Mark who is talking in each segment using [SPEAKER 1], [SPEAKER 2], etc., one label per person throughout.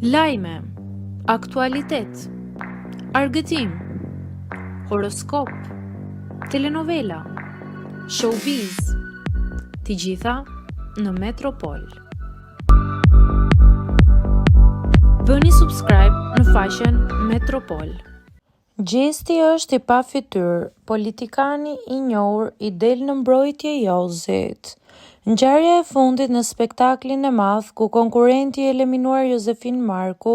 [SPEAKER 1] Lajme, aktualitet, argëtim, horoskop, telenovela, showbiz, të gjitha në Metropol. Bëni subscribe në faqen Metropol.
[SPEAKER 2] Gjesti është i pa fytyrë, politikani i njohur i del në mbrojtje Jozit. Ngjarja e fundit në spektaklin e madh ku konkurrenti i eliminuar Josefin Marku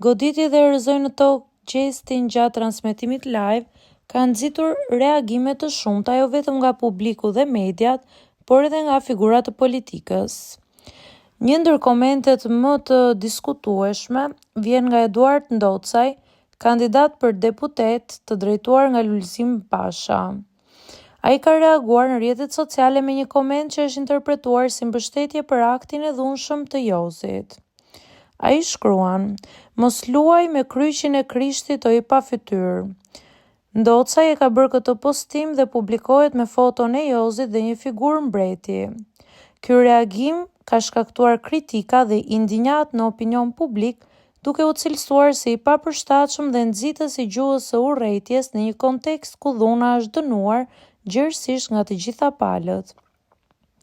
[SPEAKER 2] goditi dhe rrëzoi në tokë Gjestin gjatë transmetimit live, ka nxitur reagime të shumta jo vetëm nga publiku dhe mediat, por edhe nga figurat të politikës. Një ndër komentet më të diskutueshme vjen nga Eduard Ndocaj, kandidat për deputet të drejtuar nga Lulzim Pasha. Ai ka reaguar në rrjetet sociale me një koment që është interpretuar si mbështetje për aktin e dhunshëm të Jozit. Ai shkruan: "Mos luaj me kryqin e Krishtit o i pa fytyrë." Ndocaj e ka bërë këtë postim dhe publikohet me foton e Jozit dhe një figurë mbreti. Ky reagim ka shkaktuar kritika dhe indinjat në opinion publik, duke u cilësuar si i papërshtatshëm dhe nxitës i gjuhës së urrëties në një kontekst ku dhuna është dënuar gjerësisht nga të gjitha palët.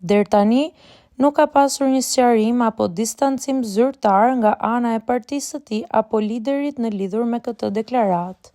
[SPEAKER 2] Deri tani nuk ka pasur një sqarim apo distancim zyrtar nga ana e partisë së tij apo liderit në lidhur me këtë deklaratë.